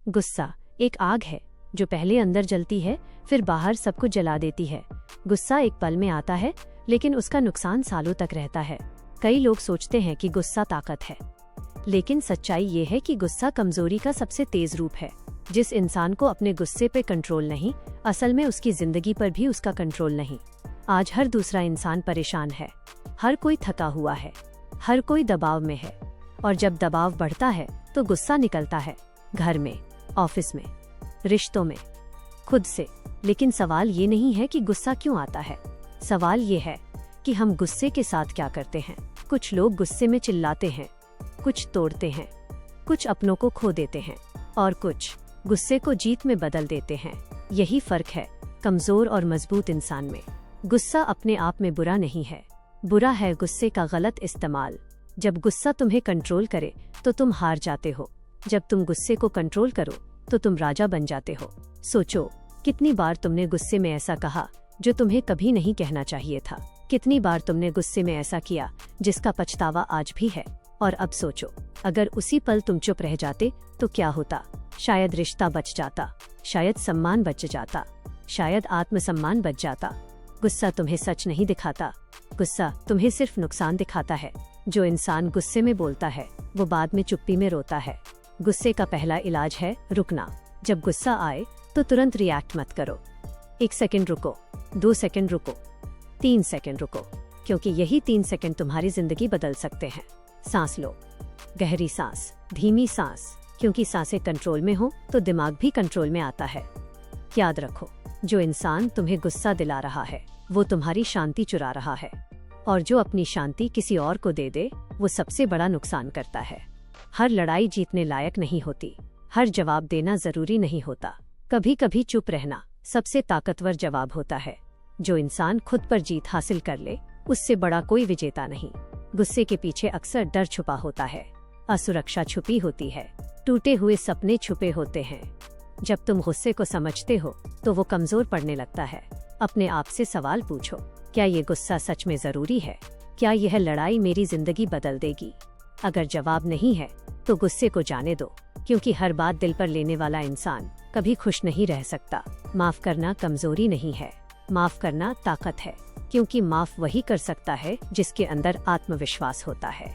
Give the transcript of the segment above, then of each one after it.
गुस्सा एक आग है जो पहले अंदर जलती है, फिर बाहर सब कुछ जला देती है। गुस्सा एक पल में आता है, लेकिन उसका नुकसान सालों तक रहता है। कई लोग सोचते हैं कि गुस्सा ताकत है, लेकिन सच्चाई ये है कि गुस्सा कमजोरी का सबसे तेज रूप है। जिस इंसान को अपने गुस्से पे कंट्रोल नहीं, असल में उसकी जिंदगी पर भी उसका कंट्रोल नहीं। आज हर दूसरा इंसान परेशान है, हर कोई थका हुआ है, हर कोई दबाव में है, और जब दबाव बढ़ता है तो गुस्सा निकलता है, घर में, ऑफिस में, रिश्तों में, खुद से। लेकिन सवाल ये नहीं है कि गुस्सा क्यों आता है, सवाल ये है कि हम गुस्से के साथ क्या करते हैं। कुछ लोग गुस्से में चिल्लाते हैं, कुछ तोड़ते हैं, कुछ अपनों को खो देते हैं, और कुछ गुस्से को जीत में बदल देते हैं। यही फर्क है कमजोर और मजबूत इंसान में। गुस्सा अपने आप में बुरा नहीं है, बुरा है गुस्से का गलत इस्तेमाल। जब गुस्सा तुम्हें कंट्रोल करे तो तुम हार जाते हो, जब तुम गुस्से को कंट्रोल करो तो तुम राजा बन जाते हो। सोचो, कितनी बार तुमने गुस्से में ऐसा कहा जो तुम्हें कभी नहीं कहना चाहिए था। कितनी बार तुमने गुस्से में ऐसा किया जिसका पछतावा आज भी है। और अब सोचो, अगर उसी पल तुम चुप रह जाते तो क्या होता। शायद रिश्ता बच जाता, शायद सम्मान बच जाता, शायद आत्मसम्मान बच जाता। गुस्सा तुम्हें सच नहीं दिखाता, गुस्सा तुम्हें सिर्फ नुकसान दिखाता है। जो इंसान गुस्से में बोलता है वो बाद में चुप्पी में रोता है। गुस्से का पहला इलाज है रुकना। जब गुस्सा आए तो तुरंत रिएक्ट मत करो। 1 सेकंड रुको, 2 सेकंड रुको, 3 सेकंड रुको, क्योंकि यही 3 सेकंड तुम्हारी जिंदगी बदल सकते हैं। सांस लो, गहरी सांस, धीमी सांस, क्योंकि सांसें कंट्रोल में हो तो दिमाग भी कंट्रोल में आता है। याद रखो, जो इंसान तुम्हें गुस्सा दिला रहा है वो तुम्हारी शांति चुरा रहा है, और जो अपनी शांति किसी और को दे दे वो सबसे बड़ा नुकसान करता है। हर लड़ाई जीतने लायक नहीं होती, हर जवाब देना जरूरी नहीं होता। कभी कभी चुप रहना सबसे ताकतवर जवाब होता है। जो इंसान खुद पर जीत हासिल कर ले उससे बड़ा कोई विजेता नहीं। गुस्से के पीछे अक्सर डर छुपा होता है, असुरक्षा छुपी होती है, टूटे हुए सपने छुपे होते हैं। जब तुम गुस्से को समझते हो तो वो कमजोर पड़ने लगता है। अपने आप से सवाल पूछो, क्या ये गुस्सा सच में जरूरी है? क्या यह लड़ाई मेरी जिंदगी बदल देगी? अगर जवाब नहीं है तो गुस्से को जाने दो, क्योंकि हर बात दिल पर लेने वाला इंसान कभी खुश नहीं रह सकता। माफ करना कमजोरी नहीं है, माफ करना ताकत है, क्योंकि माफ वही कर सकता है जिसके अंदर आत्मविश्वास होता है।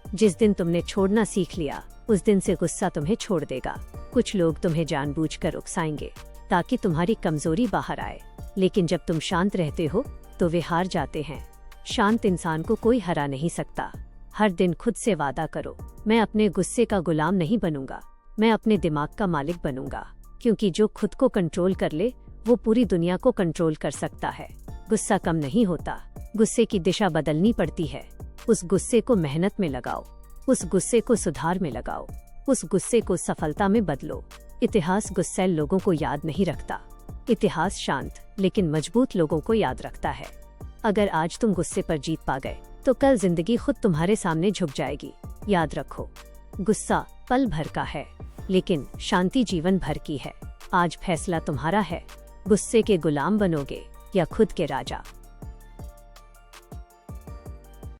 जिस दिन तुमने छोड़ना सीख लिया उस दिन से गुस्सा तुम्हें छोड़ देगा। कुछ लोग तुम्हें जानबूझकर उकसाएंगे ताकि तुम्हारी कमजोरी बाहर आए, लेकिन जब तुम शांत रहते हो तो वे हार जाते हैं। शांत इंसान को कोई हरा नहीं सकता। हर दिन खुद से वादा करो, मैं अपने गुस्से का गुलाम नहीं बनूंगा, मैं अपने दिमाग का मालिक बनूंगा, क्योंकि जो खुद को कंट्रोल कर ले वो पूरी दुनिया को कंट्रोल कर सकता है। गुस्सा कम नहीं होता, गुस्से की दिशा बदलनी पड़ती है। उस गुस्से को मेहनत में लगाओ, उस गुस्से को सुधार में लगाओ, उस गुस्से को सफलता में बदलो। इतिहास गुस्सैल लोगों को याद नहीं रखता, इतिहास शांत लेकिन मजबूत लोगों को याद रखता है। अगर आज तुम गुस्से पर जीत पा गए तो कल जिंदगी खुद तुम्हारे सामने झुक जाएगी। याद रखो, गुस्सा पल भर का है, लेकिन शांति जीवन भर की है। आज फैसला तुम्हारा है, गुस्से के गुलाम बनोगे या खुद के राजा।